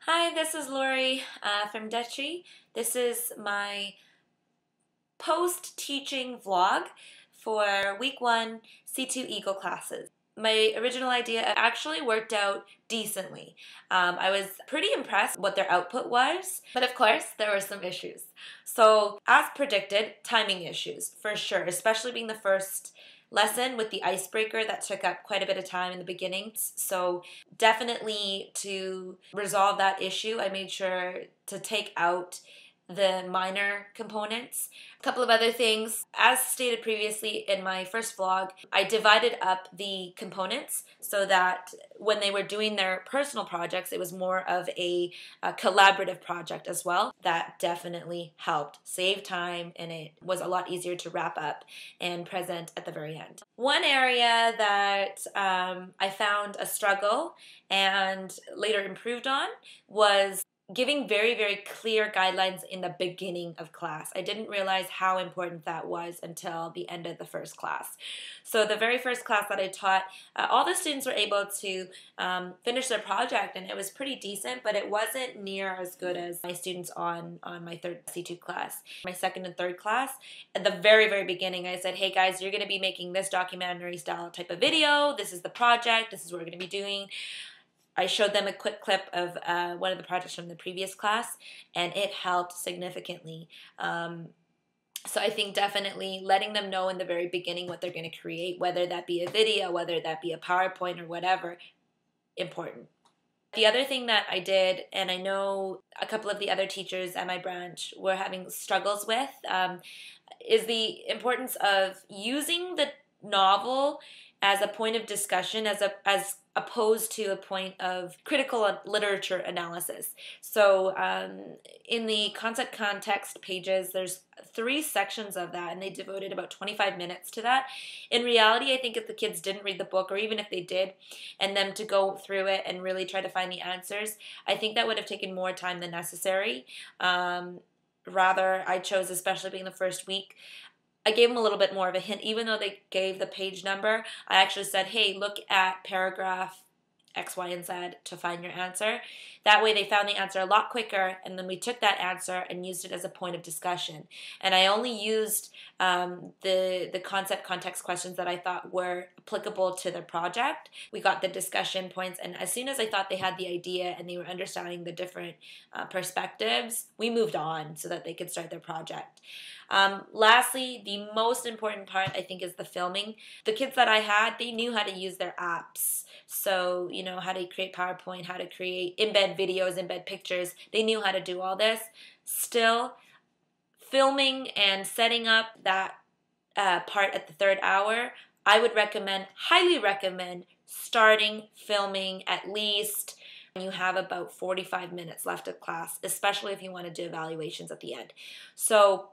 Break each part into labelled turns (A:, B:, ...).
A: Hi, this is Laurie from Dutchy. This is my post-teaching vlog for week 1 C2 Eagle classes. My original idea actually worked out decently. I was pretty impressed what their output was, but of course there were some issues. So as predicted, timing issues for sure, especially being the first lesson with the icebreaker that took up quite a bit of time in the beginning. So definitely to resolve that issue, I made sure to take out the minor components. A couple of other things. As stated previously in my first vlog, I divided up the components so that when they were doing their personal projects, it was more of a collaborative project as well. That definitely helped save time, and it was a lot easier to wrap up and present at the very end. One area that I found a struggle and later improved on was giving very, very clear guidelines in the beginning of class. I didn't realize how important that was until the end of the first class. So the very first class that I taught, all the students were able to finish their project, and it was pretty decent, but it wasn't near as good as my students on my third C2 class. My second and third class, at the very, very beginning, I said, hey guys, you're going to be making this documentary style type of video. This is the project. This is what we're going to be doing. I showed them a quick clip of one of the projects from the previous class, and it helped significantly. So I think definitely letting them know in the very beginning what they're going to create, whether that be a video, whether that be a PowerPoint or whatever, important. The other thing that I did, and I know a couple of the other teachers at my branch were having struggles with, is the importance of using the novel as a point of discussion, as opposed to a point of critical literature analysis. So in the concept context pages, there's 3 sections of that, and they devoted about 25 minutes to that. In reality, I think if the kids didn't read the book, or even if they did, and them to go through it and really try to find the answers, I think that would have taken more time than necessary. Rather, I chose, especially being the first week, I gave them a little bit more of a hint. Even though they gave the page number, I actually said, hey, look at paragraph X, Y, and Z to find your answer. That way they found the answer a lot quicker, and then we took that answer and used it as a point of discussion. And I only used the concept context questions that I thought were applicable to the project. We got the discussion points, and as soon as I thought they had the idea and they were understanding the different perspectives, we moved on so that they could start their project. Lastly, the most important part, I think, is the filming. The kids that I had, they knew how to use their apps. So, you know, how to create PowerPoint, how to create embed videos, embed pictures. They knew how to do all this. Still, filming and setting up that part at the 3rd hour, I would recommend, highly recommend, starting filming at least when you have about 45 minutes left of class, especially if you want to do evaluations at the end. So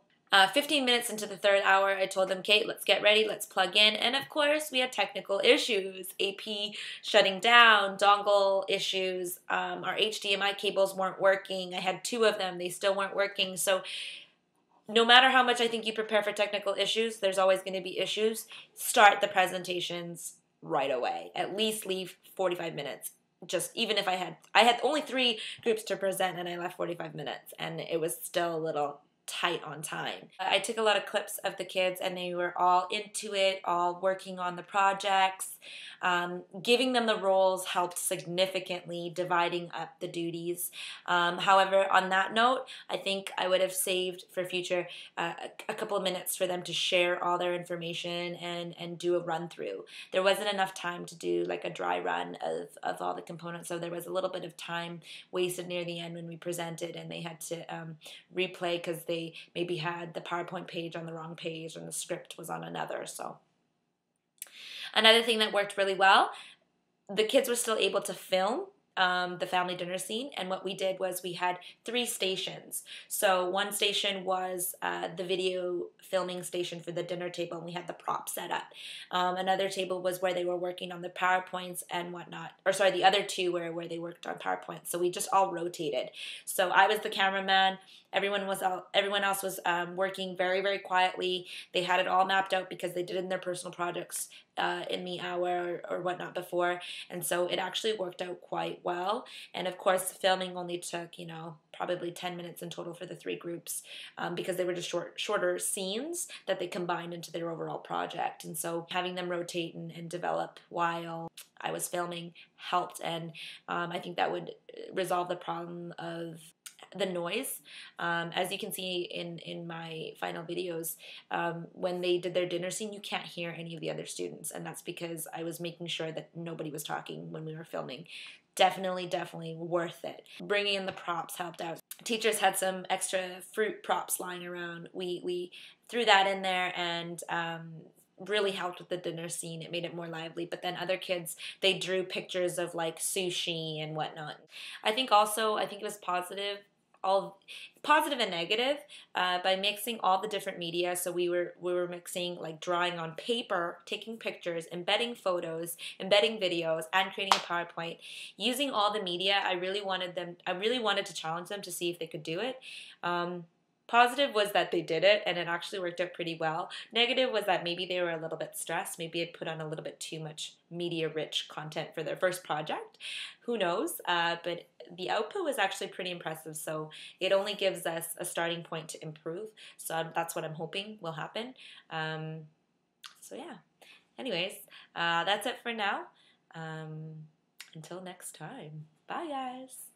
A: 15 minutes into the 3rd hour, I told them, Kate, let's get ready, let's plug in. And of course, we had technical issues, AP shutting down, dongle issues, our HDMI cables weren't working. I had 2 of them, they still weren't working. So no matter how much I think you prepare for technical issues, there's always going to be issues. Start the presentations right away. At least leave 45 minutes. Just even if I had only 3 groups to present, and I left 45 minutes, and it was still a little tight on time. I took a lot of clips of the kids, and they were all into it, all working on the projects. Giving them the roles helped significantly, dividing up the duties. However, on that note, I think I would have saved for future a couple of minutes for them to share all their information and do a run through. There wasn't enough time to do like a dry run of all the components, so there was a little bit of time wasted near the end when we presented, and they had to replay because they maybe had the PowerPoint page on the wrong page and the script was on another. So another thing that worked really well, the kids were still able to film the family dinner scene, and what we did was we had 3 stations. So one station was the video filming station for the dinner table, and we had the prop set up. Another table was where they were working on the PowerPoints and whatnot, or sorry, the other 2 were where they worked on PowerPoint. So we just all rotated. So I was the cameraman. Everyone else was working very, very quietly. They had it all mapped out because they did it in their personal projects in the hour or whatnot before, and so it actually worked out quite well. And of course, filming only took, probably 10 minutes in total for the 3 groups, because they were just shorter scenes that they combined into their overall project. And so having them rotate and develop while I was filming helped, and I think that would resolve the problem of the noise. As you can see in my final videos, when they did their dinner scene, you can't hear any of the other students, and that's because I was making sure that nobody was talking when we were filming. Definitely worth it. Bringing in the props helped out. Teachers had some extra fruit props lying around. We threw that in there, and really helped with the dinner scene. It made it more lively. But then other kids, they drew pictures of like sushi and whatnot. I think it was all positive and negative, by mixing all the different media. So we were mixing like drawing on paper, taking pictures, embedding photos, embedding videos, and creating a PowerPoint. Using all the media, I really wanted to challenge them to see if they could do it. Positive was that they did it, and it actually worked out pretty well. Negative was that maybe they were a little bit stressed. Maybe I'd put on a little bit too much media-rich content for their first project. Who knows? But the output was actually pretty impressive, so it only gives us a starting point to improve. So that's what I'm hoping will happen. So yeah. Anyways, that's it for now. Until next time. Bye, guys.